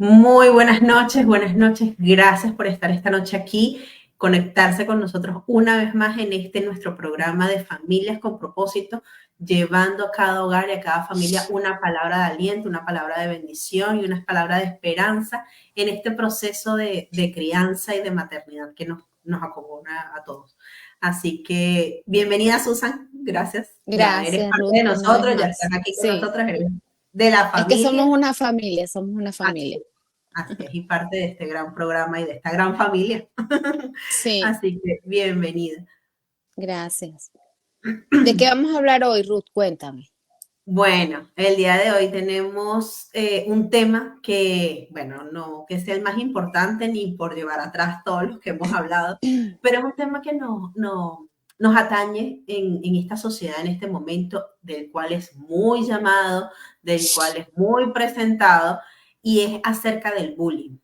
Muy buenas noches. Gracias por estar esta noche aquí, conectarse con nosotros una vez más en este nuestro programa de Familias con Propósito, llevando a cada hogar y a cada familia una palabra de aliento, una palabra de bendición y una palabra de esperanza en este proceso de crianza y de maternidad que nos acomodona a todos. Así que bienvenida, Susan. Gracias. Ya eres Gracias, parte Ruth, de una vez nosotros, ya estás más. aquí con Sí, nosotros, eres de la es que familia. somos una Así familia. es, así es, y parte de este gran programa y de esta gran familia. Sí, Así que bienvenida. gracias. ¿De qué vamos a hablar hoy, Ruth? Cuéntame. Bueno, el día de hoy tenemos un tema que, bueno, no que sea el más importante ni por llevar atrás todos los que hemos hablado, pero es un tema que nos atañe en esta sociedad, en este momento, del cual es muy llamado, del cual es muy presentado, y es acerca del bullying.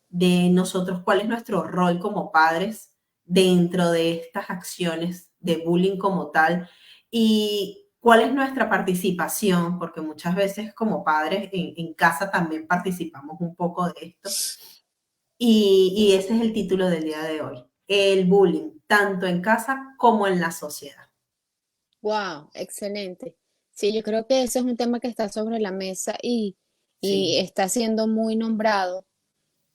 De nosotros cuál es nuestro rol como padres dentro de estas acciones de bullying como tal y cuál es nuestra participación, porque muchas veces como padres en casa también participamos un poco de esto. Y ese es el título del día de hoy, el bullying, tanto en casa como en la sociedad. Wow, excelente. Sí, yo creo que ese es un tema que está sobre la mesa y Sí, está siendo muy nombrado.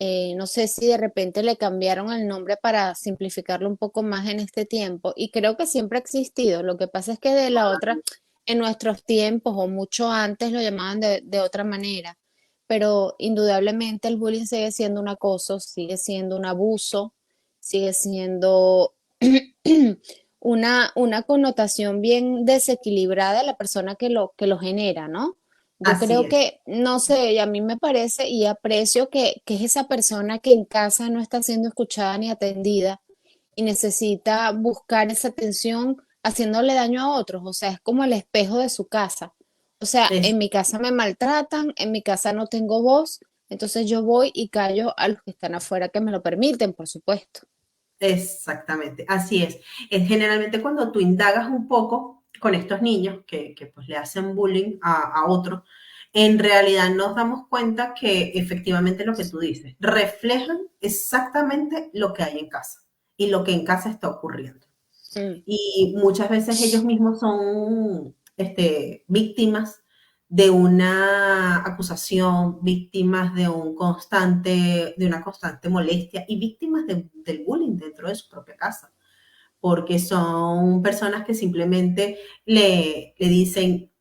No sé si de repente le cambiaron el nombre para simplificarlo un poco más en este tiempo. Y creo que siempre ha existido. Lo que pasa es que de la otra, en nuestros tiempos o mucho antes lo llamaban de otra manera. Pero indudablemente el bullying sigue siendo un acoso, sigue siendo un abuso, sigue siendo una connotación bien desequilibrada de la persona que lo genera, ¿no? Yo así creo es. que, no sé, y a mí me parece y aprecio que es esa persona que en casa no está siendo escuchada ni atendida y necesita buscar esa atención haciéndole daño a otros, o sea, es como el espejo de su casa. O sea, Es en mi casa me maltratan, en mi casa no tengo voz, entonces yo voy y callo a los que están afuera que me lo permiten, por supuesto. Exactamente, así es. Es generalmente cuando tú indagas un poco con estos niños que pues le hacen bullying a otros, en realidad nos damos cuenta que efectivamente lo que tú dices, reflejan exactamente lo que hay en casa y lo que en casa está ocurriendo. Mm, Y muchas veces ellos mismos son víctimas de una acusación, víctimas de una constante molestia y víctimas del bullying dentro de su propia casa, porque son personas que simplemente le dicen,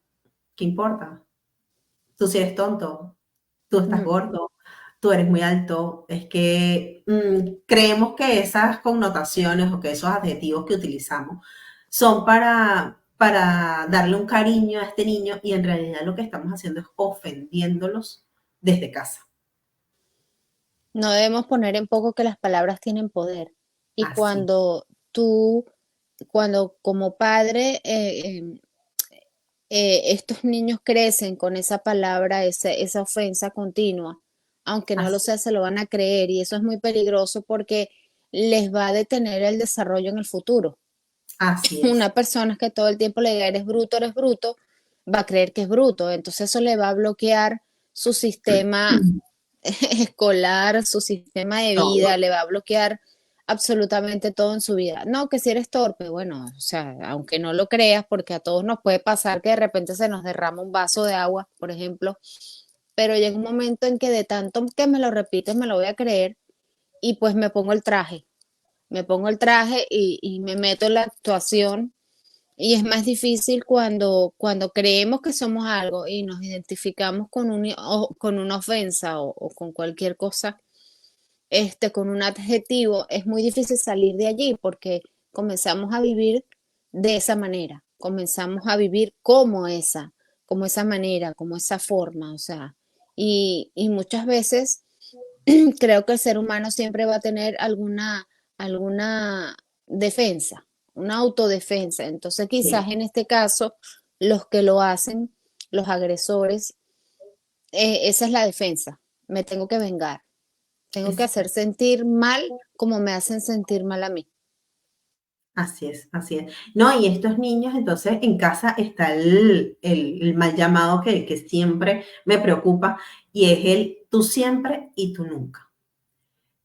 ¿qué importa? Tú si eres tonto, tú estás mm. gordo, tú eres muy alto. Es que creemos que esas connotaciones o que esos adjetivos que utilizamos son para darle un cariño a este niño y en realidad lo que estamos haciendo es ofendiéndolos desde casa. No debemos poner en poco que las palabras tienen poder. Y Así, tú, cuando como padre, estos niños crecen con esa palabra, esa ofensa continua, aunque no lo así, sea, se lo van a creer y eso es muy peligroso porque les va a detener el desarrollo en el futuro. así es. Una persona que todo el tiempo le diga eres bruto, va a creer que es bruto, entonces eso le va a bloquear su sistema escolar, su sistema de vida, Todo, le va a bloquear absolutamente todo en su vida. No, que si eres torpe, bueno, o sea, aunque no lo creas, porque a todos nos puede pasar que de repente se nos derrama un vaso de agua, por ejemplo, pero llega un momento en que de tanto que me lo repites, me lo voy a creer y pues me pongo el traje y me meto en la actuación y es más difícil cuando creemos que somos algo y nos identificamos con una ofensa o con cualquier cosa con un adjetivo, es muy difícil salir de allí porque comenzamos a vivir de esa manera, comenzamos a vivir como esa manera, como esa forma, o sea, y muchas veces creo que el ser humano siempre va a tener alguna defensa, una autodefensa. Entonces, sí, quizás en este caso, los que lo hacen, los agresores, esa es la defensa. Me tengo que vengar. Tengo que es hacer sentir mal como me hacen sentir mal a mí. Así es, así es. No, y estos niños, entonces en casa está el mal llamado que siempre me preocupa y es el tú siempre y tú nunca.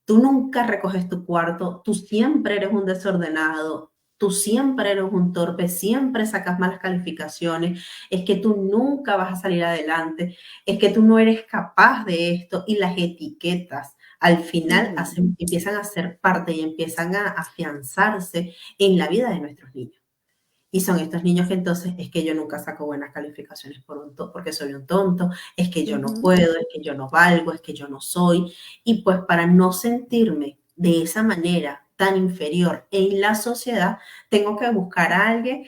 Tú nunca recoges tu cuarto, tú siempre eres un desordenado, tú siempre eres un torpe, siempre sacas malas calificaciones, es que tú nunca vas a salir adelante, es que tú no eres capaz de esto y las etiquetas al final Ujú. empiezan a ser parte y empiezan a afianzarse en la vida de nuestros niños. Y son estos niños que entonces es que yo nunca saco buenas calificaciones porque soy un tonto, es que yo no Ujú. puedo, es que yo no valgo, es que yo no soy. Y pues para no sentirme de esa manera tan inferior en la sociedad, tengo que buscar a alguien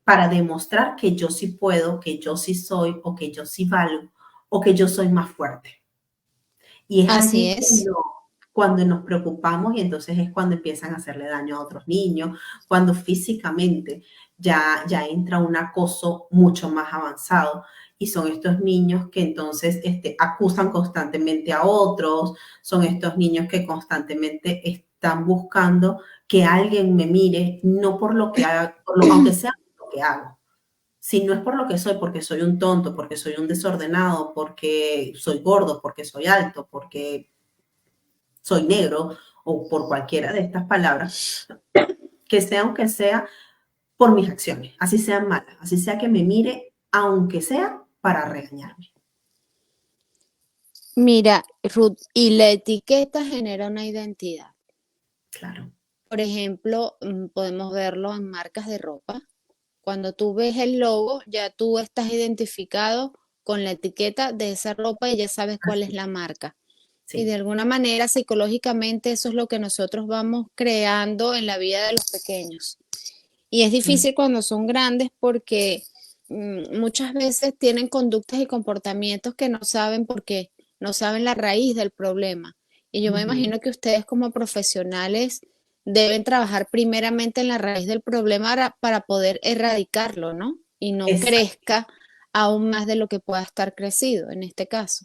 para demostrar que yo sí puedo, que yo sí soy, o que yo sí valgo, o que yo soy más fuerte. Y es Así allí es. cuando nos preocupamos y entonces es cuando empiezan a hacerle daño a otros niños, cuando físicamente ya entra un acoso mucho más avanzado. Y son estos niños que entonces acusan constantemente a otros, son estos niños que constantemente están buscando que alguien me mire, no por lo que haga, aunque sea lo que hago. Si no es por lo que soy, porque soy un tonto, porque soy un desordenado, porque soy gordo, porque soy alto, porque soy negro o por cualquiera de estas palabras, que sea aunque sea por mis acciones, así sean malas, así sea que me mire, aunque sea para regañarme. Mira, Ruth, y la etiqueta genera una identidad. Claro. Por ejemplo, podemos verlo en marcas de ropa. Cuando tú ves el logo, ya tú estás identificado con la etiqueta de esa ropa y ya sabes cuál es Así, la marca. Y de sí. alguna manera, psicológicamente, eso es lo que nosotros vamos creando en la vida de los pequeños. Y es Mm, difícil cuando son grandes porque muchas veces tienen conductas y comportamientos que no saben por qué, no saben la raíz del problema. Y yo me ujú. imagino que ustedes como profesionales deben trabajar primeramente en la raíz del problema para poder erradicarlo, ¿no? Y no Exacto. crezca aún más de lo que pueda estar crecido en este caso.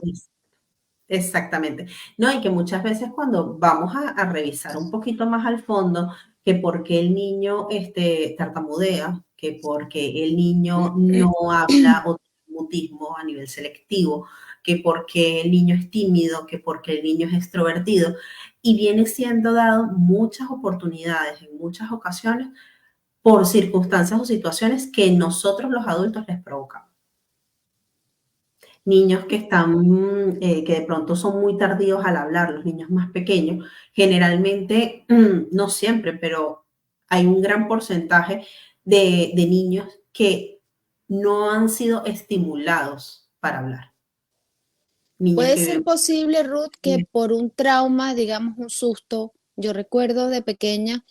Exactamente. No, y que muchas veces cuando vamos a revisar un poquito más al fondo, que por qué el niño tartamudea, que porque el niño no habla o tiene mutismo a nivel selectivo, que porque el niño es tímido, que porque el niño es extrovertido, y viene siendo dado muchas oportunidades en muchas ocasiones por circunstancias o situaciones que nosotros los adultos les provocamos. Niños que que de pronto son muy tardíos al hablar, los niños más pequeños, generalmente, no siempre, pero hay un gran porcentaje de niños que no han sido estimulados para hablar. Niños Puede que ser viven. posible, Ruth, que por un trauma, digamos un susto, yo recuerdo de pequeña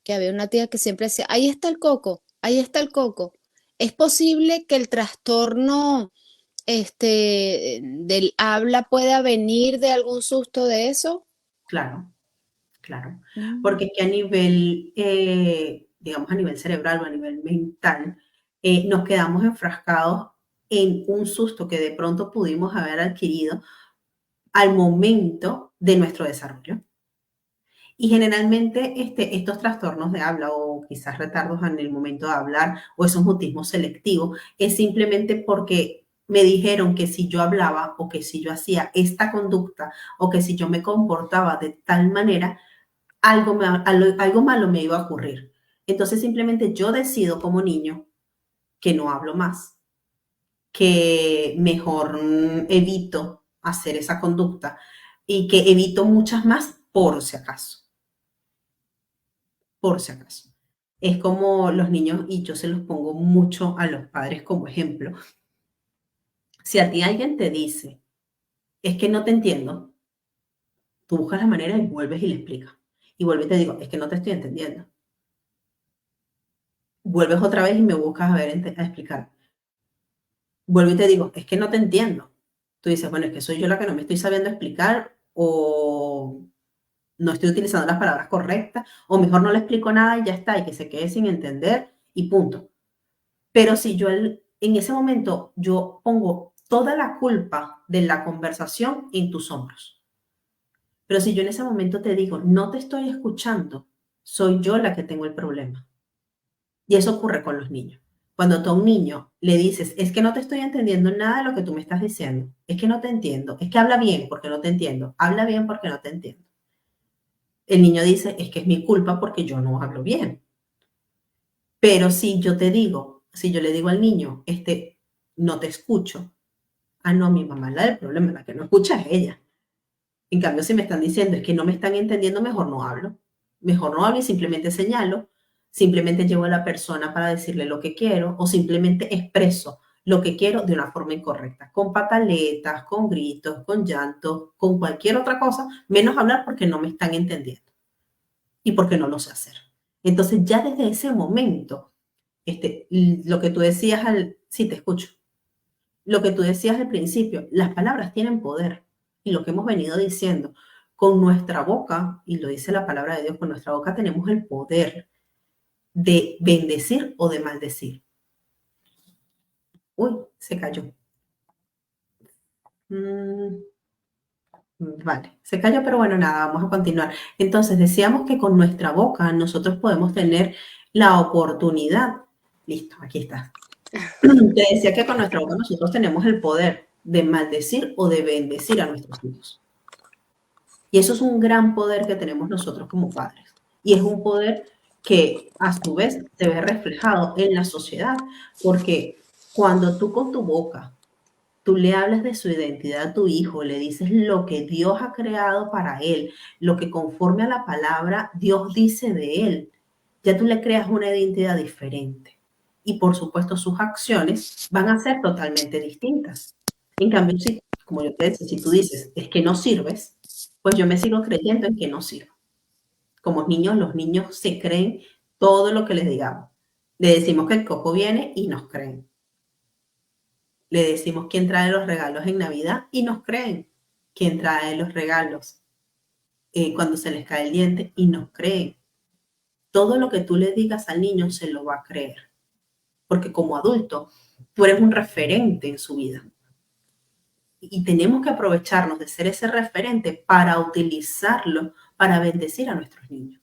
que había una tía que siempre decía, ahí está el coco, ahí está el coco. ¿Es posible que el trastorno del habla pueda venir de algún susto de eso? Claro, claro. Mm. Porque es que a nivel, digamos, a nivel cerebral o a nivel mental, nos quedamos enfrascados en un susto que de pronto pudimos haber adquirido al momento de nuestro desarrollo. Y generalmente estos trastornos de habla o quizás retardos en el momento de hablar o esos mutismos selectivos es simplemente porque me dijeron que si yo hablaba o que si yo hacía esta conducta o que si yo me comportaba de tal manera, algo malo me iba a ocurrir. Entonces simplemente yo decido como niño que no hablo más, que mejor evito hacer esa conducta y que evito muchas más por si acaso, por si acaso. Es como los niños, y yo se los pongo mucho a los padres como ejemplo. Si a ti alguien te dice, es que no te entiendo, tú buscas la manera y vuelves y le explicas. Y vuelvo y te digo, es que no te estoy entendiendo. Vuelves otra vez y me buscas a ver, a explicar. Vuelvo y te digo, es que no te entiendo. Tú dices, bueno, es que soy yo la que no me estoy sabiendo explicar o no estoy utilizando las palabras correctas o mejor no le explico nada y ya está, y que se quede sin entender y punto. Pero si yo en ese momento yo pongo toda la culpa de la conversación en tus hombros, pero si yo en ese momento te digo, no te estoy escuchando, soy yo la que tengo el problema. Y eso ocurre con los niños. Cuando tú a un niño le dices, es que no te estoy entendiendo nada de lo que tú me estás diciendo, es que no te entiendo, es que habla bien porque no te entiendo, habla bien porque no te entiendo. El niño dice, es que es mi culpa porque yo no hablo bien. Pero si yo te digo, si yo le digo al niño, no te escucho, ah, no, mi mamá es la del problema, la que no escucha es ella. En cambio, si me están diciendo es que no me están entendiendo, mejor no hablo. Mejor no hablo y simplemente señalo, simplemente llevo a la persona para decirle lo que quiero o simplemente expreso lo que quiero de una forma incorrecta, con pataletas, con gritos, con llantos, con cualquier otra cosa, menos hablar porque no me están entendiendo y porque no lo sé hacer. Entonces ya desde ese momento, lo que tú decías sí te escucho, lo que tú decías al principio, las palabras tienen poder y lo que hemos venido diciendo, con nuestra boca, y lo dice la palabra de Dios, con nuestra boca tenemos el poder de bendecir o de maldecir. Uy, se cayó. Mm, vale, se cayó, pero bueno, nada, vamos a continuar. Entonces, decíamos que con nuestra boca nosotros podemos tener la oportunidad. Listo, aquí está. Te decía que con nuestra boca nosotros tenemos el poder de maldecir o de bendecir a nuestros hijos. Y eso es un gran poder que tenemos nosotros como padres. Y es un poder que a su vez se ve reflejado en la sociedad, porque cuando tú con tu boca, tú le hablas de su identidad a tu hijo, le dices lo que Dios ha creado para él, lo que conforme a la palabra Dios dice de él, ya tú le creas una identidad diferente. Y por supuesto sus acciones van a ser totalmente distintas. En cambio, si, como yo te decía, si tú dices, es que no sirves, pues yo me sigo creyendo en que no sirvo. Como niños, los niños se creen todo lo que les digamos. Le decimos que el coco viene y nos creen. Le decimos quién trae los regalos en Navidad y nos creen. Quién trae los regalos cuando se les cae el diente y nos creen. Todo lo que tú le digas al niño se lo va a creer. Porque como adulto, tú eres un referente en su vida. Y tenemos que aprovecharnos de ser ese referente para utilizarlo para bendecir a nuestros niños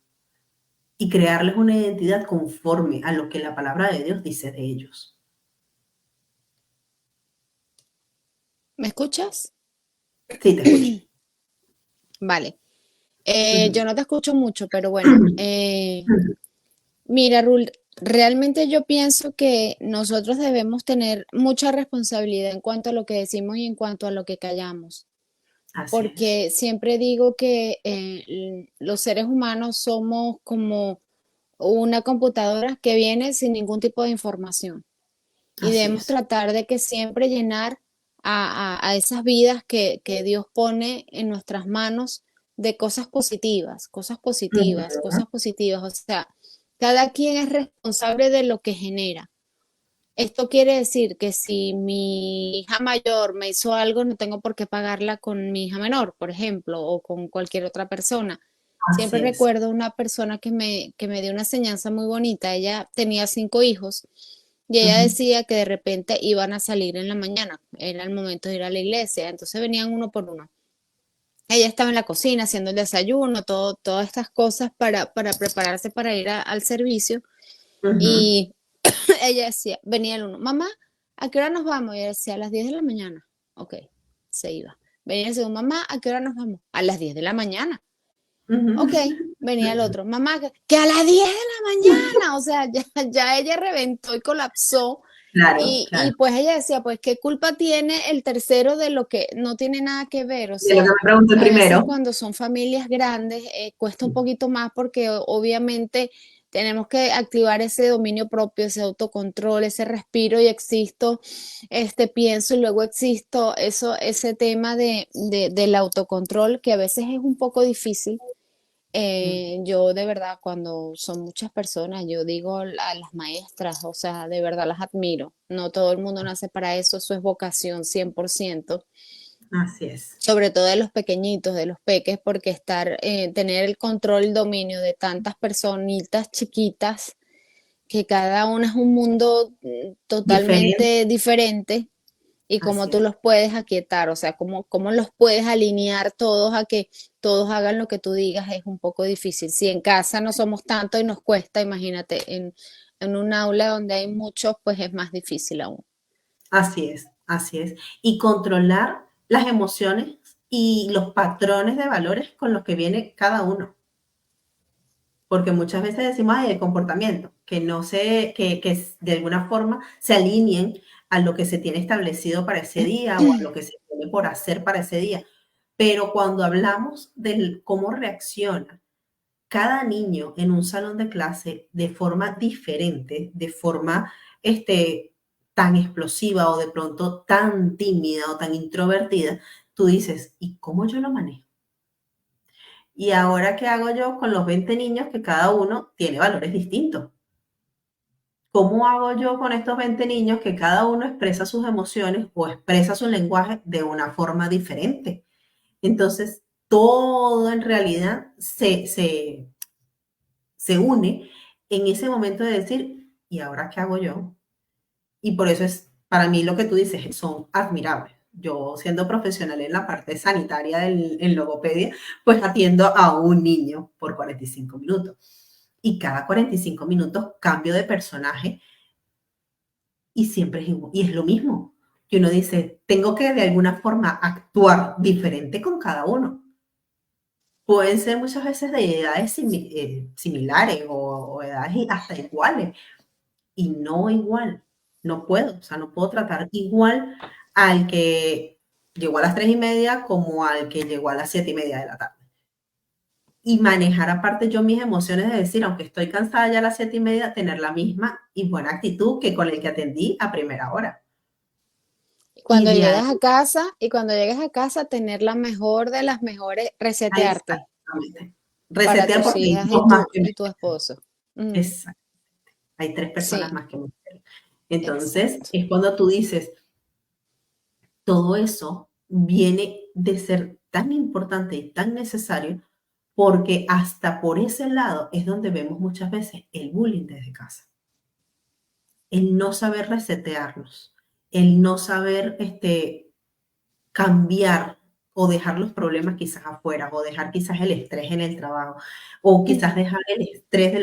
y crearles una identidad conforme a lo que la palabra de Dios dice de ellos. ¿Me escuchas? Sí, te escucho. Vale. Ujú. Yo no te escucho mucho, pero bueno. Mira, Rul, realmente yo pienso que nosotros debemos tener mucha responsabilidad en cuanto a lo que decimos y en cuanto a lo que callamos, Así es. porque siempre digo que los seres humanos somos como una computadora que viene sin ningún tipo de información y Así debemos es. tratar de que siempre llenar a esas vidas que Dios pone en nuestras manos de cosas positivas, cosas positivas, Ujú. cosas positivas. O sea, cada quien es responsable de lo que genera. Esto quiere decir que si mi hija mayor me hizo algo, no tengo por qué pagarla con mi hija menor, por ejemplo, o con cualquier otra persona. Siempre Así es. recuerdo una persona que me dio una enseñanza muy bonita. Ella tenía 5 hijos y ella Ujú. decía que de repente iban a salir en la mañana, era el momento de ir a la iglesia, entonces venían uno por uno. Ella estaba en la cocina haciendo el desayuno, todas estas cosas para prepararse para ir al servicio Ujú. y ella decía, venía el uno, mamá, ¿a qué hora nos vamos? Y ella decía, a las 10 de la mañana. Ok, se iba. Venía el segundo, mamá, ¿a qué hora nos vamos? A las 10 de la mañana. Ujú. Ok, venía el otro, mamá, que a las 10 de la mañana, o sea, ya ella reventó y colapsó. Claro, Y claro. pues ella decía, pues, ¿qué culpa tiene el tercero de lo que no tiene nada que ver? O De lo que sea, me pregunté a veces primero. cuando son familias grandes cuesta un poquito más porque obviamente tenemos que activar ese dominio propio, ese autocontrol, ese respiro y existo, pienso y luego existo, ese tema del autocontrol que a veces es un poco difícil. Yo de verdad, cuando son muchas personas, yo digo a las maestras, o sea, de verdad las admiro. No todo el mundo nace para eso es vocación 100%, Así es. sobre todo de los pequeñitos, de los peques, porque tener el control, el dominio de tantas personitas chiquitas, que cada una es un mundo Diferente. totalmente diferente. y cómo Así tú es. los puedes aquietar, o sea, cómo los puedes alinear todos a que todos hagan lo que tú digas es un poco difícil. Si en casa no somos tanto y nos cuesta, imagínate, en un aula donde hay muchos, pues es más difícil aún. Así es, así es. Y controlar las emociones y los patrones de valores con los que viene cada uno. Porque muchas veces decimos, ay, el comportamiento, que no se, de alguna forma se alineen a lo que se tiene establecido para ese día o a lo que se tiene por hacer para ese día. Pero cuando hablamos de cómo reacciona cada niño en un salón de clase de forma diferente, de forma tan explosiva o de pronto tan tímida o tan introvertida, tú dices, ¿y cómo yo lo manejo? ¿Y ahora qué hago yo con los 20 niños que cada uno tiene valores distintos? ¿Cómo hago yo con estos 20 niños que cada uno expresa sus emociones o expresa su lenguaje de una forma diferente? Entonces, todo en realidad se une en ese momento de decir, ¿y ahora qué hago yo? Y por eso es, para mí lo que tú dices, son admirables. Yo siendo profesional en la parte sanitaria en logopedia, pues atiendo a un niño por 45 minutos. Y cada 45 minutos cambio de personaje y siempre es, y es lo mismo. Y uno dice, tengo que de alguna forma actuar diferente con cada uno. Pueden ser muchas veces de edades similares o edades hasta iguales, y no igual. No puedo, o sea, no puedo tratar igual al que llegó a las 3:30 como al que llegó a las 7:30 de la tarde. Y manejar aparte yo mis emociones de decir, aunque estoy cansada ya a las 7:30, tener la misma y buena actitud que con el que atendí a primera hora. Y de ahí, Y cuando llegas a casa, tener la mejor de las mejores, resetearte exactamente. para Resetear tus porque hay hijas dos más que me y tu esposo. Mm, exacto. Hay tres personas sí, más que me Entonces, exacto. es cuando tú dices, todo eso viene de ser tan importante y tan necesario porque hasta por ese lado es donde vemos muchas veces el bullying desde casa. El no saber resetearnos, el no saber cambiar o dejar los problemas quizás afuera, o dejar quizás el estrés en el trabajo, o quizás dejar el estrés de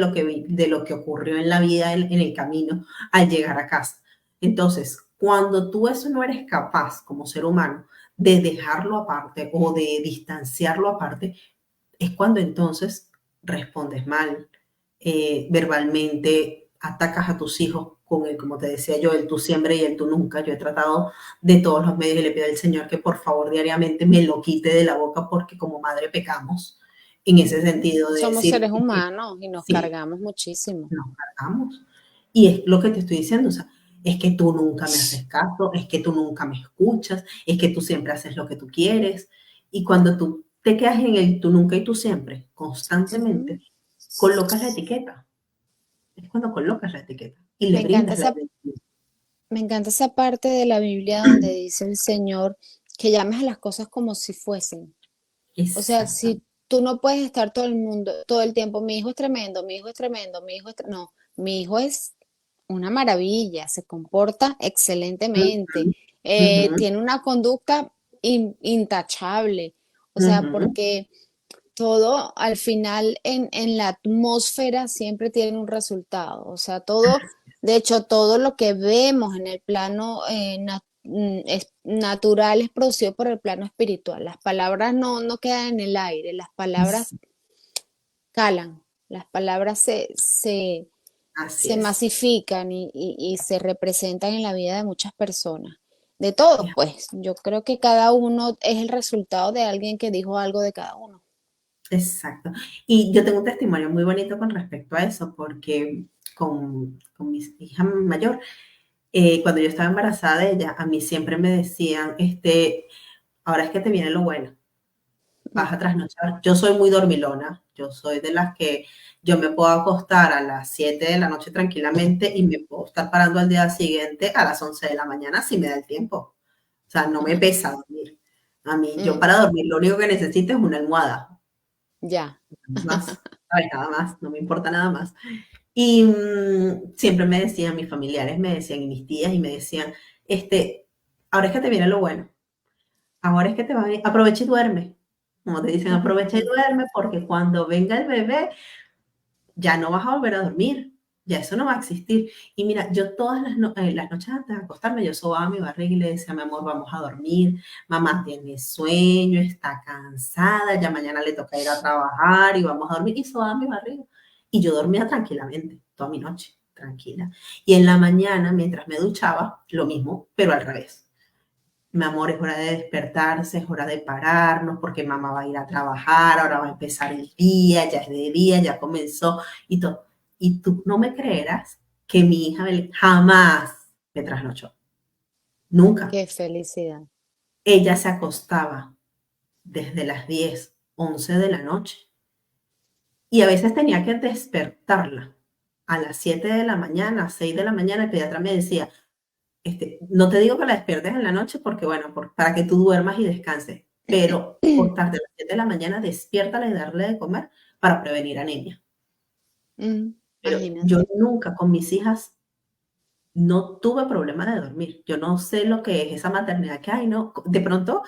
lo que ocurrió en la vida, en el camino, al llegar a casa. Entonces, cuando tú eso no eres capaz como ser humano de dejarlo aparte o de distanciarlo aparte, es cuando entonces respondes mal, verbalmente, atacas a tus hijos con el, como te decía yo, el tú siempre y el tú nunca. Yo he tratado de todos los medios y le pido al Señor que por favor diariamente me lo quite de la boca porque como madre pecamos en ese sentido de Somos decir, seres humanos y nos sí, cargamos muchísimo. nos cargamos. Y es lo que te estoy diciendo, o sea, es que tú nunca me haces caso, es que tú nunca me escuchas, es que tú siempre haces lo que tú quieres. Y cuando tú te quedas en el tú nunca y tú siempre, Ujú. constantemente, colocas la etiqueta. Es cuando colocas la etiqueta y Me le encanta brindas la esa, identidad. me encanta esa parte de la Biblia donde dice el Señor que llames a las cosas como si fuesen. O sea, si Exactamente. tú no puedes estar todo el mundo, todo el tiempo, mi hijo es tremendo, mi hijo es tremendo, no, mi hijo es una maravilla, se comporta excelentemente, Ujú, ujú, tiene una conducta intachable, o sea, ujú. porque todo al final en la atmósfera siempre tiene un resultado, o sea, todo, de hecho, todo lo que vemos en el plano es natural es producido por el plano espiritual. Las palabras no quedan en el aire, las palabras Así calan, las palabras así se es. masifican y se representan en la vida de muchas personas. De todos, pues, yo creo que cada uno es el resultado de alguien que dijo algo de cada uno. Exacto. Y yo tengo un testimonio muy bonito con respecto a eso, porque con mi hija mayor, cuando yo estaba embarazada de ella, a mí siempre me decían, ahora es que te viene lo bueno, Mm. vas a trasnochar. Yo soy muy dormilona, yo soy de las que yo me puedo acostar a las 7 de la noche tranquilamente y me puedo estar parando al día siguiente a las 11 de la mañana si me da el tiempo. O sea, no me Ujú. pesa dormir. A mí, yo Mm, para dormir lo único que necesito es una almohada, ya. más, ¿sabes? Nada más, no me importa nada más. Y siempre me decían, mis familiares me decían, y mis tías, y me decían, este, ahora es que te viene lo bueno. Ahora es que te va bien. Aprovecha y duerme. Como te dicen, aprovecha y duerme porque cuando venga el bebé ya no vas a volver a dormir. Ya eso no va a existir. Y mira, yo todas las noches antes de acostarme, yo sobaba mi barriga y le decía, mi amor, vamos a dormir. Mamá tiene sueño, está cansada, ya mañana le toca ir a trabajar y vamos a dormir. Y sobaba mi barriga. Y yo dormía tranquilamente, toda mi noche, tranquila. Y en la mañana, mientras me duchaba, lo mismo, pero al revés. Mi amor, es hora de despertarse, es hora de pararnos porque mamá va a ir a trabajar, ahora va a empezar el día, ya es de día, ya comenzó y todo. Y tú no me creerás que mi hija jamás me trasnochó, nunca. Qué felicidad. Ella se acostaba desde las 10, 11 de la noche y a veces tenía que despertarla a las 7 de la mañana, 6 de la mañana, el pediatra me decía, no te digo que la despiertes en la noche porque, bueno, para que tú duermas y descanses, pero por tarde a las 7 de la mañana, despiértala y darle de comer para prevenir anemia. Pero yo Imagínate. nunca con mis hijas no tuve problema de dormir. Yo no sé lo que es esa maternidad que hay, ¿no? De pronto,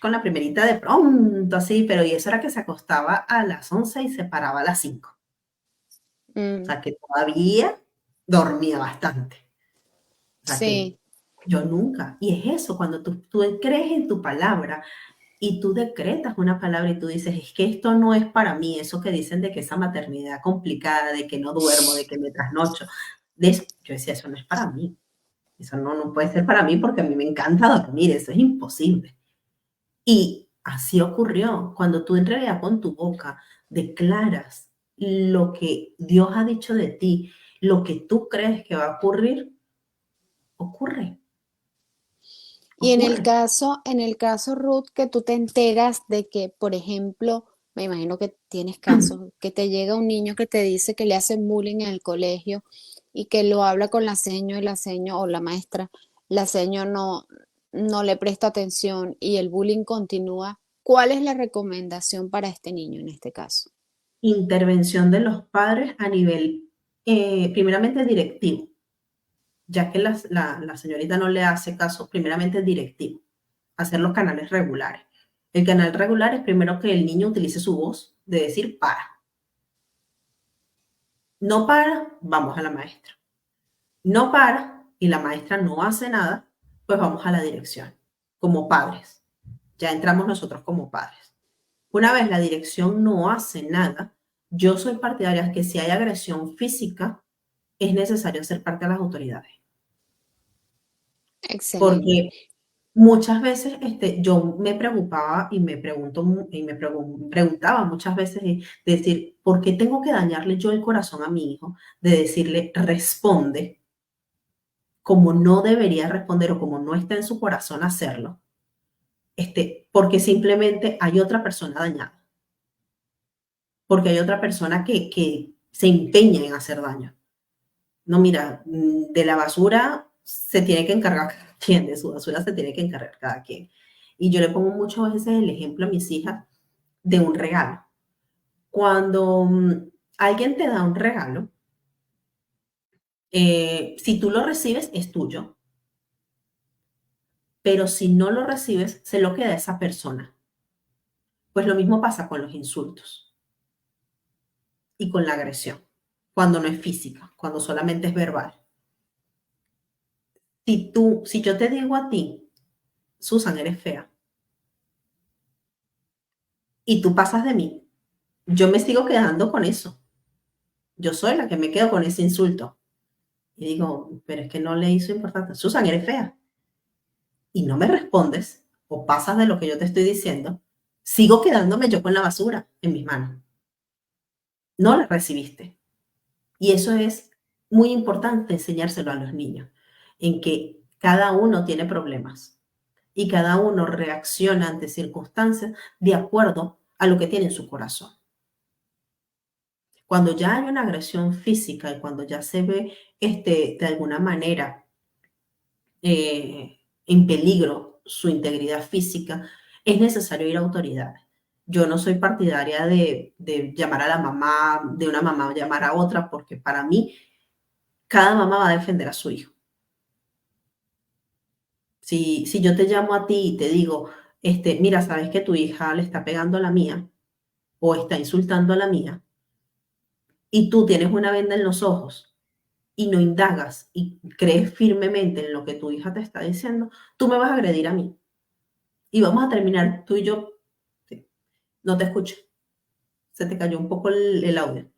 con la primerita, de pronto, así, pero y eso era que se acostaba a las 11 y se paraba a las 5. O Mm, sea, que todavía dormía bastante. O sea, que sí. yo nunca. Y es eso, cuando tú crees en tu palabra y tú decretas una palabra y tú dices, es que esto no es para mí, eso que dicen de que esa maternidad complicada, de que no duermo, de que me trasnocho, de eso, yo decía, eso no es para mí, eso no puede ser para mí porque a mí me encanta dormir, eso es imposible. Y así ocurrió, cuando tú en realidad con tu boca declaras lo que Dios ha dicho de ti, lo que tú crees que va a ocurrir, ocurre, Y ocurre. en el caso, Ruth, que tú te enteras de que, por ejemplo, me imagino que tienes casos, que te llega un niño que te dice que le hacen bullying en el colegio y que lo habla con la seño y la seño o la seño no le presta atención y el bullying continúa. ¿Cuál es la recomendación para este niño en este caso? Intervención de los padres a nivel, primeramente directivo, ya que la señorita no le hace caso, primeramente directivo, hacer los canales regulares. El canal regular es primero que el niño utilice su voz de decir para. No para, vamos a la maestra. No para y la maestra no hace nada, pues vamos a la dirección, como padres. Ya entramos nosotros como padres. Una vez la dirección no hace nada, yo soy partidaria que si hay agresión física, es necesario hacer parte de las autoridades. Excelente. Porque muchas veces yo me preocupaba y me pregunto y preguntaba muchas veces decir, ¿por qué tengo que dañarle yo el corazón a mi hijo? De decirle, responde como no debería responder o como no está en su corazón hacerlo, porque simplemente hay otra persona dañada, porque hay otra persona que se empeña en hacer daño. No, mira, de la basura se tiene que encargar cada quien, de su basura se tiene que encargar cada quien. Y yo le pongo muchas veces el ejemplo a mis hijas de un regalo. Cuando alguien te da un regalo, si tú lo recibes, es tuyo, pero si no lo recibes, se lo queda esa persona. Pues lo mismo pasa con los insultos y con la agresión, cuando no es física, cuando solamente es verbal. Si yo te digo a ti, Susan, eres fea, y tú pasas de mí, yo me sigo quedando con eso. Yo soy la que me quedo con ese insulto. Y digo, pero es que no le hizo importancia. Susan, eres fea. Y no me respondes o pasas de lo que yo te estoy diciendo, sigo quedándome yo con la basura en mis manos. No la recibiste. Y eso es muy importante enseñárselo a los niños, en que cada uno tiene problemas y cada uno reacciona ante circunstancias de acuerdo a lo que tiene en su corazón. Cuando ya hay una agresión física y cuando ya se ve de alguna manera en peligro su integridad física, es necesario ir a autoridades. Yo no soy partidaria de llamar a la mamá, de una mamá llamar a otra, porque para mí cada mamá va a defender a su hijo. Si yo te llamo a ti y te digo, mira, sabes que tu hija le está pegando a la mía o está insultando a la mía y tú tienes una venda en los ojos y no indagas y crees firmemente en lo que tu hija te está diciendo, tú me vas a agredir a mí y vamos a terminar tú y yo. Sí, no te escucho, se te cayó un poco el audio.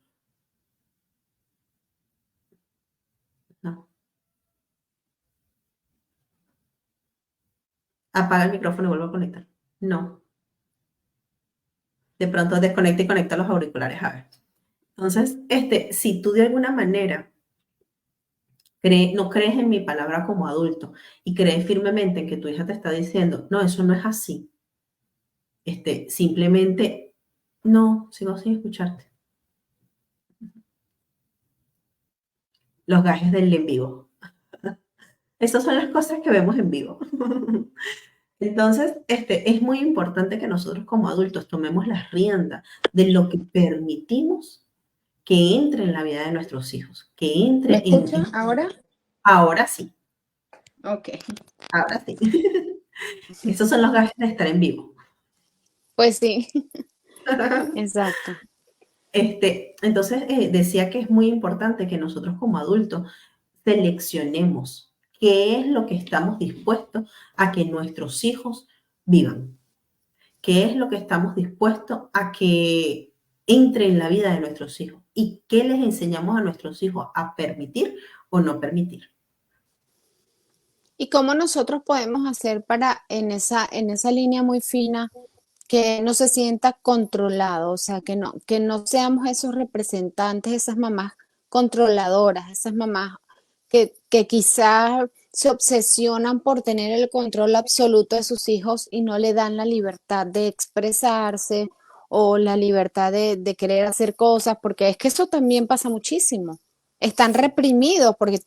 No. Apaga el micrófono y vuelve a conectar. No. De pronto desconecta y conecta los auriculares. A ver. Entonces, si tú de alguna manera no crees en mi palabra como adulto y crees firmemente en que tu hija te está diciendo, no, eso no es así, simplemente, no, sigo sin escucharte. Los gajes del en vivo. Esas son las cosas que vemos en vivo. Entonces, es muy importante que nosotros como adultos tomemos las riendas de lo que permitimos que entre en la vida de nuestros hijos, que ¿Me entre escucha en... ahora? Ahora sí, Ok. ahora sí. Esos son los gajes de estar en vivo. Pues sí, exacto. Entonces, decía que es muy importante que nosotros como adultos seleccionemos qué es lo que estamos dispuestos a que nuestros hijos vivan, qué es lo que estamos dispuestos a que entre en la vida de nuestros hijos y qué les enseñamos a nuestros hijos a permitir o no permitir. ¿Y cómo nosotros podemos hacer para en esa línea muy fina que no se sienta controlado, o sea, que no seamos esos representantes, esas mamás controladoras, esas mamás que quizás se obsesionan por tener el control absoluto de sus hijos y no le dan la libertad de expresarse o la libertad de querer hacer cosas, porque es que eso también pasa muchísimo. Están reprimidos porque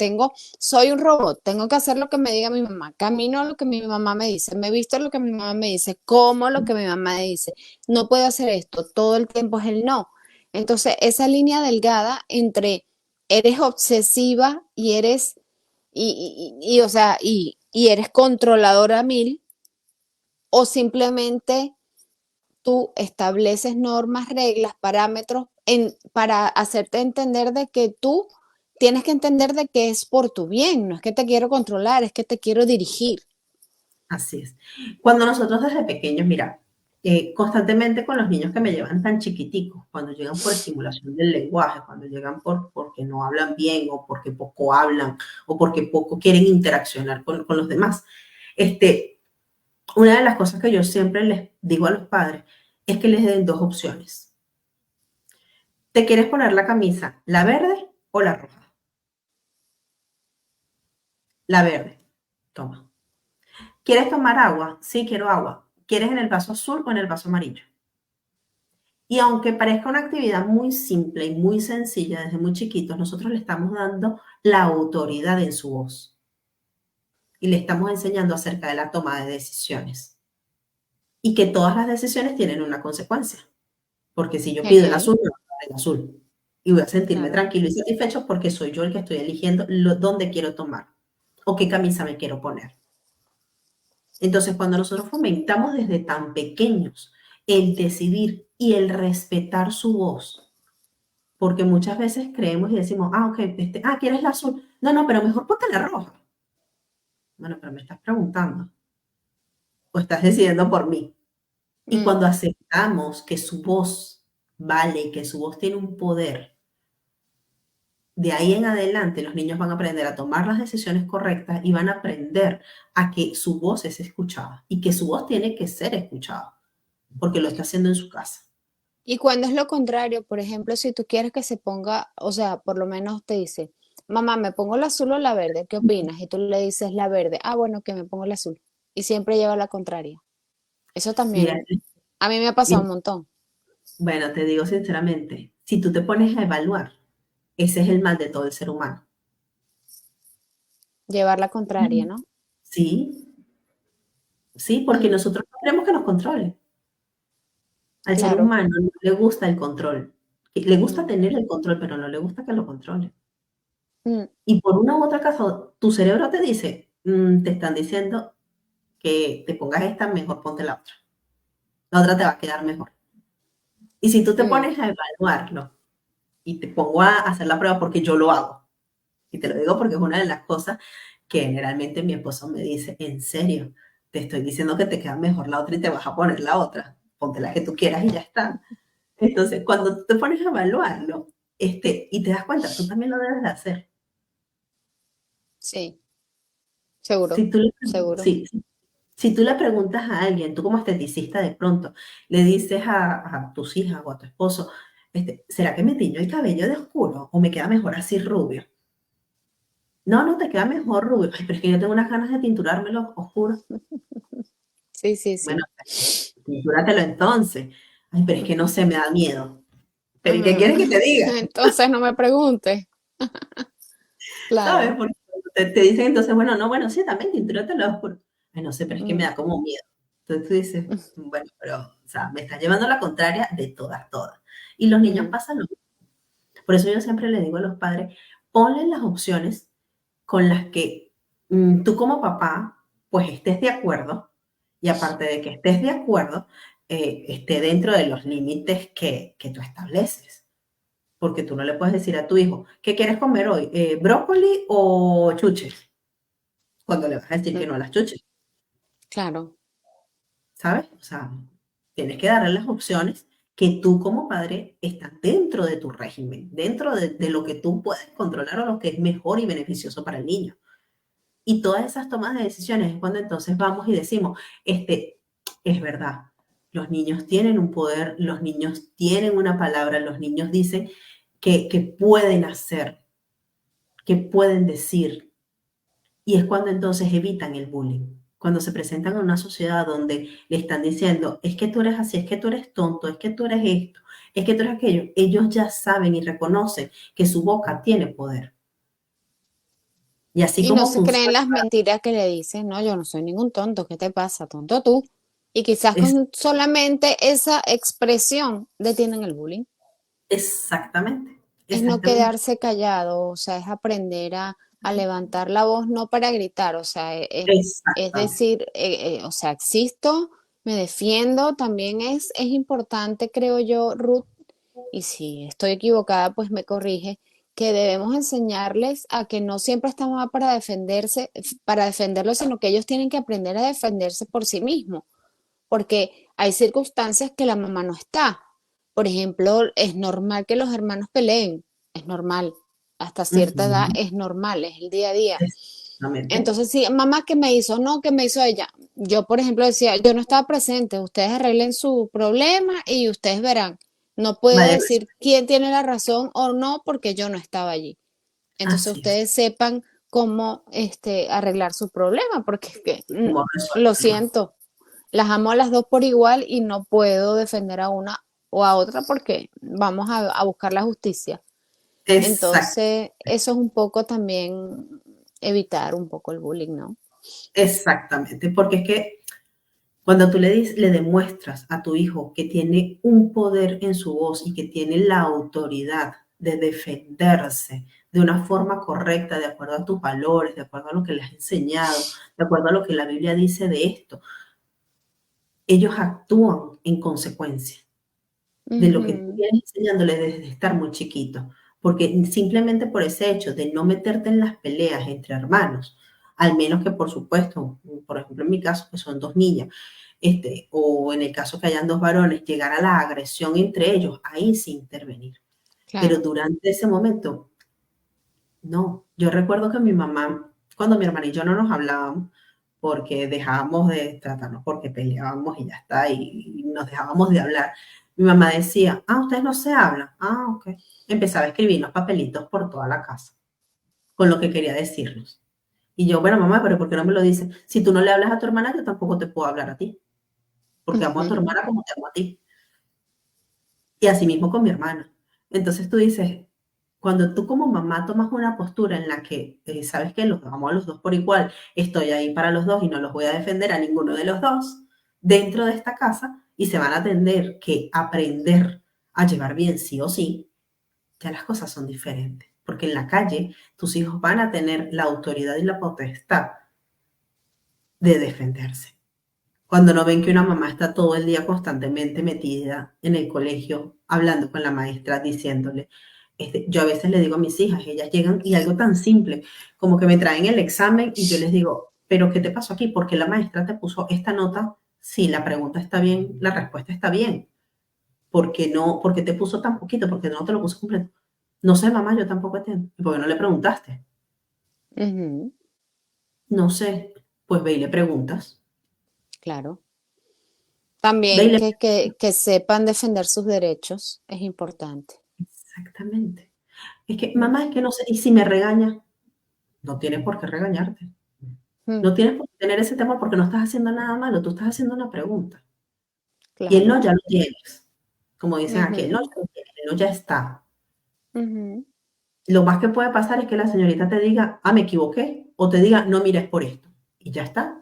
soy un robot, tengo que hacer lo que me diga mi mamá, camino lo que mi mamá me dice, me visto lo que mi mamá me dice, como lo que mi mamá me dice, no puedo hacer esto, todo el tiempo es el no. Entonces, esa línea delgada entre eres obsesiva y eres, o sea, y eres controladora a mil, o simplemente tú estableces normas, reglas, parámetros para hacerte entender de que tú tienes que entender de que es por tu bien, no es que te quiero controlar, es que te quiero dirigir. Así es. Cuando nosotros desde pequeños, mira, constantemente con los niños que me llevan tan chiquiticos, cuando llegan por estimulación del lenguaje, cuando llegan porque no hablan bien o porque poco hablan o porque poco quieren interaccionar con los demás, una de las cosas que yo siempre les digo a los padres es que les den dos opciones. ¿Te quieres poner la camisa, la verde o la roja? La verde. Toma. ¿Quieres tomar agua? Sí, quiero agua. ¿Quieres en el vaso azul o en el vaso amarillo? Y aunque parezca una actividad muy simple y muy sencilla desde muy chiquitos, nosotros le estamos dando la autoridad en su voz y le estamos enseñando acerca de la toma de decisiones y que todas las decisiones tienen una consecuencia. Porque si yo pido el Okay, azul, me va a dar el azul. Y voy a sentirme claro. tranquilo y satisfecho porque soy yo el que estoy eligiendo dónde quiero tomar o qué camisa me quiero poner. Entonces, cuando nosotros fomentamos desde tan pequeños el decidir y el respetar su voz, porque muchas veces creemos y decimos, ok, ¿quieres la azul? No, no, pero mejor ponte la roja. Bueno, pero me estás preguntando o estás decidiendo por mí. Y Mm. cuando aceptamos que su voz vale, que su voz tiene un poder, de ahí en adelante los niños van a aprender a tomar las decisiones correctas y van a aprender a que su voz es escuchada y que su voz tiene que ser escuchada porque lo está haciendo en su casa. Y cuando es lo contrario, por ejemplo, si tú quieres que se ponga, o sea, por lo menos te dice, mamá, ¿me pongo la azul o la verde? ¿Qué opinas? Y tú le dices la verde. Ah, bueno, que me pongo la azul. Y siempre lleva la contraria. Eso Mira, también, a mí me ha pasado un montón. bueno, te digo sinceramente, si tú te pones a evaluar, ese es el mal de todo el ser humano. Llevar la contraria, ¿no? Sí, sí, porque Mm, nosotros no queremos que nos controle. Al ser claro. humano no le gusta el control. Le gusta Mm, tener el control, pero no le gusta que lo controle. mm, Y por una u otra cosa, tu cerebro te dice, te están diciendo, que te pongas esta, mejor ponte la otra. La otra te va a quedar mejor. Y si tú te Mm, pones a evaluarlo y te pongo a hacer la prueba porque yo lo hago, y te lo digo porque es una de las cosas que generalmente mi esposo me dice, en serio, te estoy diciendo que te queda mejor la otra y te vas a poner la otra. Ponte la que tú quieras y ya está. Entonces, cuando tú te pones a evaluarlo, y te das cuenta, tú también lo debes de hacer. sí, seguro, Si tú le, seguro. sí, si tú le preguntas a alguien, tú como esteticista de pronto, le dices a tus hijas o a tu esposo, ¿será que me tiño el cabello de oscuro o me queda mejor así rubio? No, no, te queda mejor rubio. Ay, pero es que yo tengo unas ganas de tinturármelo oscuro. Sí, sí, Bueno, sí. tintúratelo entonces. Ay, pero es que no se me da miedo. ¿Pero y qué Mm, quieres que te diga? entonces no me preguntes. ¿Sabes? Claro. Porque te dicen entonces, bueno, no, bueno, sí, también tintúratelo oscuro. Ay, no sé, pero es que me Mm, da como miedo. Entonces tú dices, bueno, pero, o sea, me estás llevando a la contraria de todas, todas. Y los niños mm. pasan lo mismo. Por eso yo siempre le digo a los padres, ponle las opciones con las que tú como papá, pues estés de acuerdo, y aparte de que estés de acuerdo, esté dentro de los límites que tú estableces. Porque tú no le puedes decir a tu hijo, ¿qué quieres comer hoy? ¿Brócoli o chuches? Cuando le vas a decir que Mm, no a las chuches, claro. ¿sabes? O sea, tienes que darle las opciones que tú como padre estás dentro de tu régimen, dentro de lo que tú puedes controlar o lo que es mejor y beneficioso para el niño. Y todas esas tomas de decisiones es cuando entonces vamos y decimos, es verdad, los niños tienen un poder, los niños tienen una palabra, los niños dicen que pueden hacer, que pueden decir. Y es cuando entonces evitan el bullying. Cuando se presentan en una sociedad donde le están diciendo, es que tú eres así, es que tú eres tonto, es que tú eres esto, es que tú eres aquello, ellos ya saben y reconocen que su boca tiene poder. Y así Y no como se creen funciona, las mentiras que le dicen, no, yo no soy ningún tonto, ¿qué te pasa, tonto tú? Y quizás es con solamente esa expresión detienen el bullying. exactamente, Es no exactamente, quedarse callado, o sea, es aprender a levantar la voz, no para gritar, o sea, es exactamente, decir, o sea, existo, me defiendo, también es importante, creo yo, Ruth, y si estoy equivocada, pues me corrige, que debemos enseñarles a que no siempre estamos para defenderse, para defenderlos, sino que ellos tienen que aprender a defenderse por sí mismos, porque hay circunstancias que la mamá no está. Por ejemplo, es normal que los hermanos peleen, es normal. Hasta cierta edad ujú, es normal, es el día a día. exactamente. Entonces, sí, mamá, ¿qué me hizo? No, ¿qué me hizo ella? Yo, por ejemplo, decía, yo no estaba presente, ustedes arreglen su problema y ustedes verán. No puedo Vaya, decir quién tiene la razón o no porque yo no estaba allí. Entonces, así es, ustedes sepan cómo arreglar su problema, porque es que, como lo resuelve. siento, las amo a las dos por igual y no puedo defender a una o a otra porque vamos a buscar la justicia. Exacto, Entonces, eso es un poco también evitar un poco el bullying, ¿no? exactamente, porque es que cuando tú le demuestras a tu hijo que tiene un poder en su voz y que tiene la autoridad de defenderse de una forma correcta, de acuerdo a tus valores, de acuerdo a lo que le has enseñado, de acuerdo a lo que la Biblia dice de esto, ellos actúan en consecuencia de lo que tú Ujú, vienes enseñándole desde estar muy chiquito. Porque simplemente por ese hecho de no meterte en las peleas entre hermanos, al menos que por supuesto, por ejemplo en mi caso, que son dos niñas, o en el caso que hayan dos varones, llegar a la agresión entre ellos, ahí sí intervenir. Pero claro. durante ese momento, no. Yo recuerdo que mi mamá, cuando mi hermana y yo no nos hablábamos, porque dejábamos de tratarnos, porque peleábamos y ya está, y nos dejábamos de hablar, mi mamá decía, ustedes no se hablan. Ok. Empezaba a escribirnos papelitos por toda la casa, con lo que quería decirnos. Y yo, bueno, mamá, pero ¿por qué no me lo dices? Si tú no le hablas a tu hermana, yo tampoco te puedo hablar a ti, porque amo a tu Ujú. hermana como te amo a ti. Y así mismo con mi hermana. Entonces tú dices, cuando tú como mamá tomas una postura en la que sabes que los amo a los dos por igual, estoy ahí para los dos y no los voy a defender a ninguno de los dos dentro de esta casa y se van a tener que aprender a llevar bien sí o sí, ya las cosas son diferentes. Porque en la calle tus hijos van a tener la autoridad y la potestad de defenderse. Cuando no ven que una mamá está todo el día constantemente metida en el colegio, hablando con la maestra, diciéndole, yo a veces le digo a mis hijas, ellas llegan y algo tan simple como que me traen el examen y yo les digo, pero ¿qué te pasó aquí? ¿Por qué la maestra te puso esta nota? Si la pregunta está bien, la respuesta está bien. ¿Por qué no? ¿Por qué te puso tan poquito? ¿Por qué no te lo puso completo? No sé, mamá, yo tampoco entiendo. ¿Y por qué no le preguntaste? Ujú, No sé. Pues ve y le preguntas. claro. Ve y También le... que sepan defender sus derechos es importante. Exactamente. Es que, Mm, mamá, es que no sé, y si me regaña, no tienes por qué regañarte. mm, No tienes por qué tener ese temor porque no estás haciendo nada malo, tú estás haciendo una pregunta. Y el no claro. ya lo tienes. Como dicen aquí, el no Ujú, ya lo tienes, el no ya está. ujú. Lo más que puede pasar es que la señorita te diga, me equivoqué, o te diga, no mires por esto. Y ya está.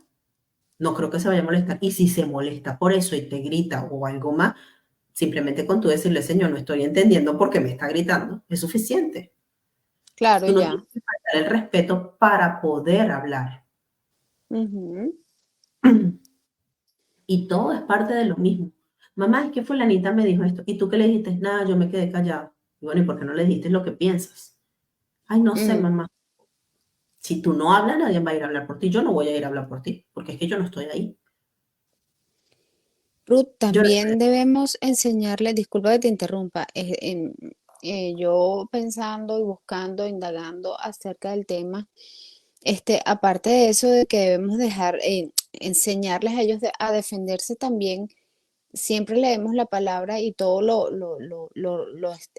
No creo que se vaya a molestar. Y si se molesta por eso y te grita o algo más, simplemente con tú decirle, señor, no estoy entendiendo por qué me está gritando, es suficiente. Claro, Tú no ya. tienes que faltar el respeto para poder hablar. Ujú. Y todo es parte de lo mismo. Mamá, es que fulanita me dijo esto. ¿Y tú qué le dijiste? Nada, yo me quedé callada. Y bueno, ¿y por qué no le dijiste lo que piensas? Ay, no sé, Mm. mamá. Si tú no hablas, nadie va a ir a hablar por ti. Yo no voy a ir a hablar por ti, porque es que yo no estoy ahí. Ruth, Yo no también estoy debemos enseñarles, disculpa que te interrumpa, yo pensando y buscando, indagando acerca del tema, aparte de eso de que debemos dejar, enseñarles a ellos a defenderse también, siempre leemos la palabra y todo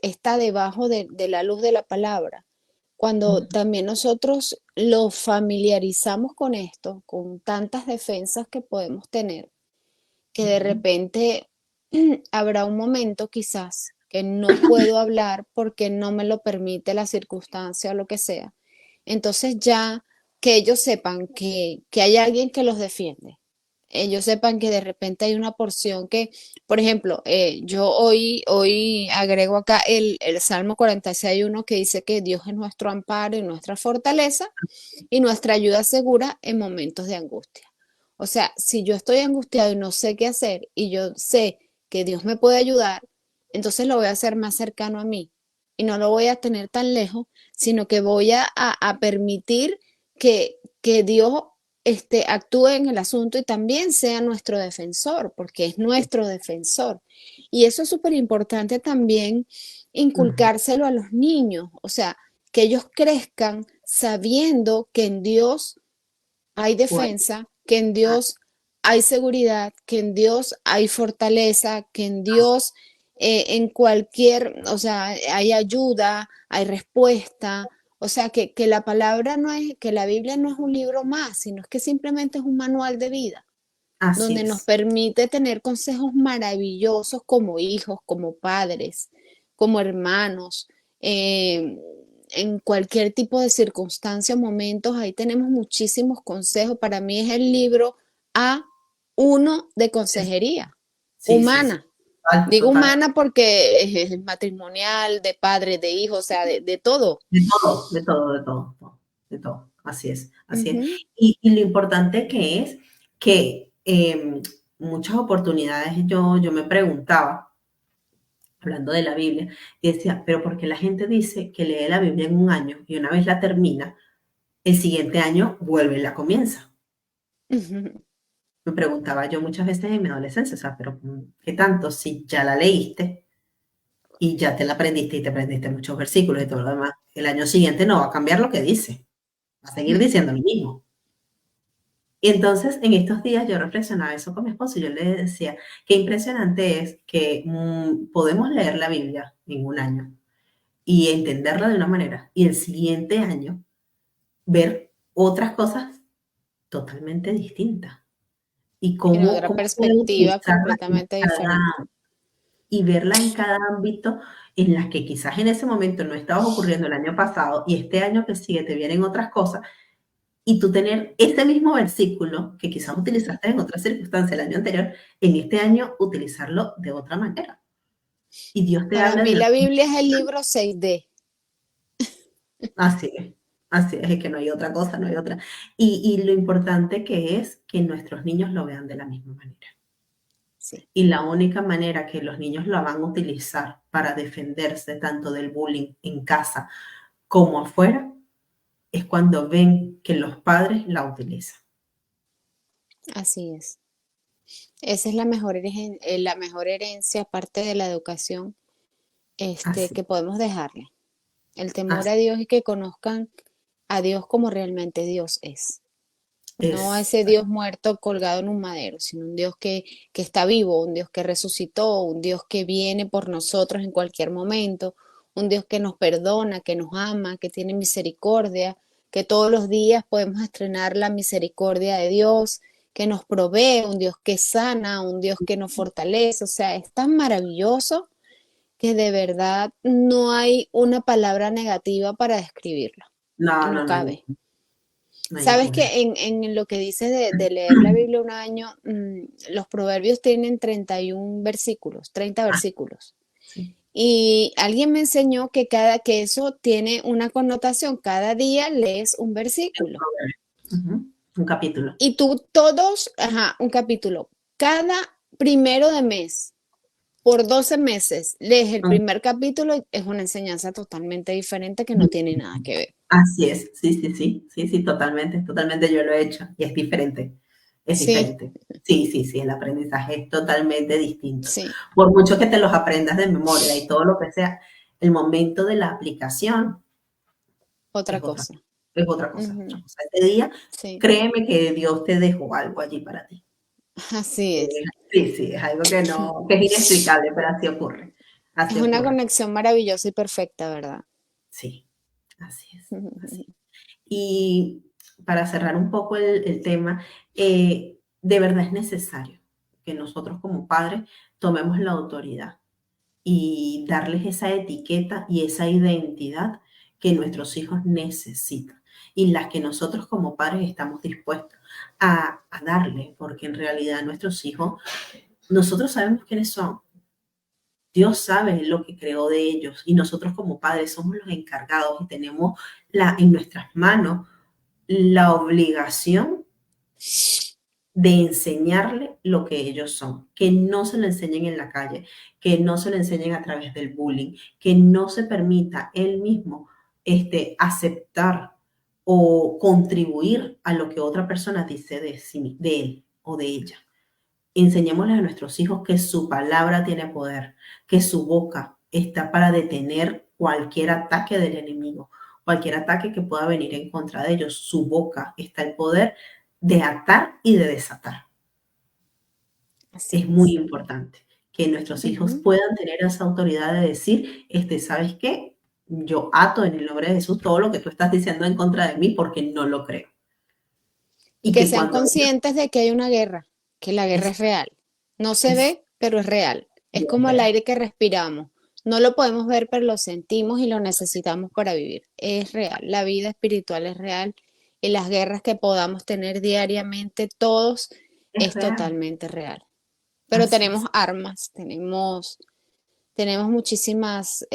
está debajo de la luz de la palabra. Cuando ahí. también nosotros lo familiarizamos con esto, con tantas defensas que podemos tener, que de Ujú, repente habrá un momento quizás que no puedo hablar porque no me lo permite la circunstancia o lo que sea. Entonces ya que ellos sepan que hay alguien que los defiende, ellos sepan que de repente hay una porción que, por ejemplo, yo hoy agrego acá el Salmo 46.1 que dice que Dios es nuestro amparo y nuestra fortaleza y nuestra ayuda segura en momentos de angustia. O sea, si yo estoy angustiado y no sé qué hacer y yo sé que Dios me puede ayudar, entonces lo voy a hacer más cercano a mí y no lo voy a tener tan lejos, sino que voy a permitir que Dios actúe en el asunto y también sea nuestro defensor, porque es nuestro defensor. Y eso es súper importante también ujú. inculcárselo a los niños, o sea, que ellos crezcan sabiendo que en Dios hay Pues, defensa, que en Dios hay seguridad, que en Dios hay fortaleza, que en Dios en cualquier, o sea, hay ayuda, hay respuesta. O sea, que la palabra no es, que la Biblia no es un libro más, sino es que simplemente es un manual de vida, así donde nos es. permite tener consejos maravillosos como hijos, como padres, como hermanos, eh, en cualquier tipo de circunstancia o momentos. Ahí tenemos muchísimos consejos. Para mí es el libro A1 de Es- consejería Sí, sí, sí. humana. Total, Digo total. humana porque es matrimonial, de padres, de hijos, o sea, de todo. De todo, de todo, de todo, todo, de todo. Así es, así es. Ujú. Y lo importante que es que muchas oportunidades yo me preguntaba, hablando de la Biblia, y decía, pero ¿por qué la gente dice que lee la Biblia en un año y una vez la termina, el siguiente año vuelve y la comienza? Ujú. Me preguntaba yo muchas veces en mi adolescencia, o sea, pero ¿qué tanto si ya la leíste y ya te la aprendiste y te aprendiste muchos versículos y todo lo demás? El año siguiente no va a cambiar lo que dice, va a seguir diciendo lo mismo. Y entonces, en estos días yo reflexionaba eso con mi esposo y yo le decía, qué impresionante es que podemos leer la Biblia en un año y entenderla de una manera y el siguiente año ver otras cosas totalmente distintas y En cómo, otra cómo puede perspectiva utilizarla completamente diferente. y verla en cada ámbito en las que quizás en ese momento no estabas ocurriendo el año pasado y este año que sigue te vienen otras cosas y tú tener ese mismo versículo que quizás utilizaste en otra circunstancia el año anterior, en este año utilizarlo de otra manera. Y Dios te Para habla de mí una la manera Biblia es el libro 6D. así es. Así es que no hay otra cosa, no hay otra. Y lo importante que es que nuestros niños lo vean de la misma manera. Sí, Y la única manera que los niños la van a utilizar para defenderse tanto del bullying en casa como afuera es cuando ven que los padres la utilizan. así es. Esa es la mejor herencia, aparte de la educación, Así, que podemos dejarle. El temor así a Dios y que conozcan a Dios como realmente Dios es. No a es. ese Dios muerto colgado en un madero, sino un Dios que está vivo, un Dios que resucitó, un Dios que viene por nosotros en cualquier momento, un Dios que nos perdona, que nos ama, que tiene misericordia, que todos los días podemos estrenar la misericordia de Dios, que nos provee, un Dios que sana, un Dios que nos fortalece. O sea, es tan maravilloso que de verdad no hay una palabra negativa para describirlo. No, No no, no hay cabe. ninguna, no hay Sabes ninguna. que en lo que dices de leer la Biblia un año, los proverbios tienen 31 versículos, 30 Ah, versículos. sí. Y alguien me enseñó que eso tiene una connotación. Cada día lees un versículo. Ujú, un capítulo. Y tú todos, ajá, un capítulo. Cada primero de mes, por 12 meses, lees el Mm, primer capítulo y es una enseñanza totalmente diferente que no tiene nada que ver. así es, sí, sí, sí, sí, sí, totalmente, totalmente yo lo he hecho y es diferente, es Sí, diferente. Sí, sí, sí, el aprendizaje es totalmente distinto. sí, Por mucho que te los aprendas de memoria y todo lo que sea, el momento de la aplicación otra es otra, cosa. es otra cosa, es otra Ujú, cosa. Este día, sí, créeme que Dios te dejó algo allí para ti. así es. Sí, sí, es algo que no, que es inexplicable, pero así ocurre, Es así una ocurre. conexión maravillosa y perfecta, ¿verdad? Sí, así es, así. Y para cerrar un poco el tema, de verdad es necesario que nosotros como padres tomemos la autoridad y darles esa etiqueta y esa identidad que nuestros hijos necesitan y las que nosotros como padres estamos dispuestos a darle, porque en realidad nuestros hijos, nosotros sabemos quiénes son. Dios sabe lo que creó de ellos y nosotros como padres somos los encargados y tenemos en nuestras manos la obligación de enseñarle lo que ellos son, que no se lo enseñen en la calle, que no se lo enseñen a través del bullying, que no se permita él mismo aceptar o contribuir a lo que otra persona dice de él o de ella. Enseñémosles a nuestros hijos que su palabra tiene poder, que su boca está para detener cualquier ataque del enemigo, cualquier ataque que pueda venir en contra de ellos. Su boca está el poder de atar y de desatar. Así Es muy es. importante que nuestros hijos Ujú. puedan tener esa autoridad de decir, ¿sabes qué? Yo ato en el nombre de Jesús todo lo que tú estás diciendo en contra de mí porque no lo creo. Y Y que que sean cuando ellos conscientes de que hay una guerra, que la guerra es, es real. No se es, ve, pero es real. Es es como el real. aire que respiramos. No lo podemos ver, pero lo sentimos y lo necesitamos para vivir. Es real. La vida espiritual es real y las guerras que podamos tener diariamente todos Es es real. totalmente real. Pero Así tenemos es. armas, tenemos muchísimas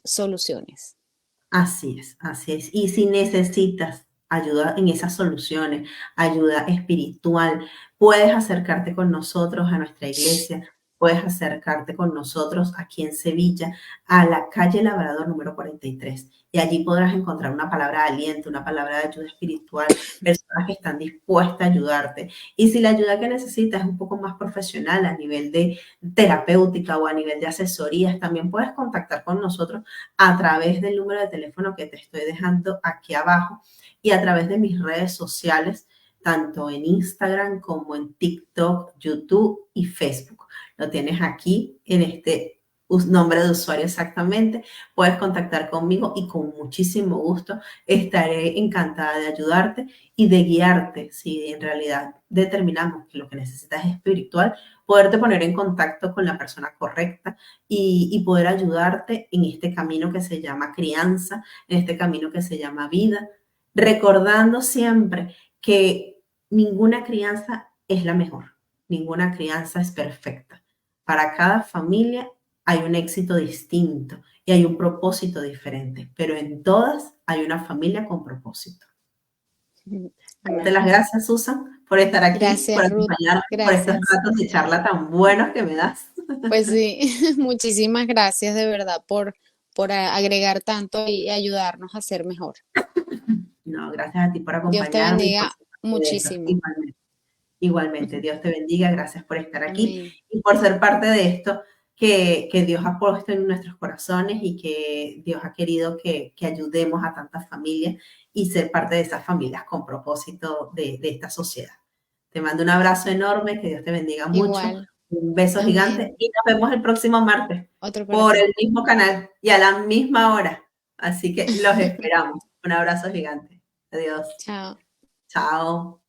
soluciones. Así es, así es. Y si necesitas ayuda en esas soluciones, ayuda espiritual, puedes acercarte con nosotros a nuestra iglesia, puedes acercarte con nosotros aquí en Sevilla, a la calle Labrador número 43. Y allí podrás encontrar una palabra de aliento, una palabra de ayuda espiritual, personas que están dispuestas a ayudarte. Y si la ayuda que necesitas es un poco más profesional a nivel de terapéutica o a nivel de asesorías, también puedes contactar con nosotros a través del número de teléfono que te estoy dejando aquí abajo y a través de mis redes sociales, tanto en Instagram como en TikTok, YouTube y Facebook. Lo tienes aquí en este nombre de usuario exactamente. Puedes contactar conmigo y con muchísimo gusto estaré encantada de ayudarte y de guiarte si en realidad determinamos que lo que necesitas es espiritual, poderte poner en contacto con la persona correcta y poder ayudarte en este camino que se llama crianza, en este camino que se llama vida, recordando siempre que ninguna crianza es la mejor, ninguna crianza es perfecta. Para cada familia hay un éxito distinto y hay un propósito diferente, pero en todas hay una familia con propósito. Darte Amén. las gracias, Susan, por estar aquí, por Gracias, Ruth. acompañarme, por estos Gracias. ratos de charla tan buenos que me das. Pues sí, muchísimas gracias de verdad por agregar tanto y ayudarnos a ser mejor. No, gracias a ti por Dios te acompañarme y por bendiga ser parte de esto. muchísimo. Igualmente, igualmente, Dios te bendiga, gracias por estar aquí Amén. y por ser parte de esto que Dios ha puesto en nuestros corazones y que Dios ha querido que ayudemos a tantas familias y ser parte de esas familias con propósito de esta sociedad. Te mando un abrazo enorme, que Dios te bendiga mucho, Igual. un beso gigante Amén. y nos vemos el próximo martes Otro para por ti. el mismo canal y a la misma hora. Así que los esperamos. Un abrazo gigante. Adiós. Chao. Chao.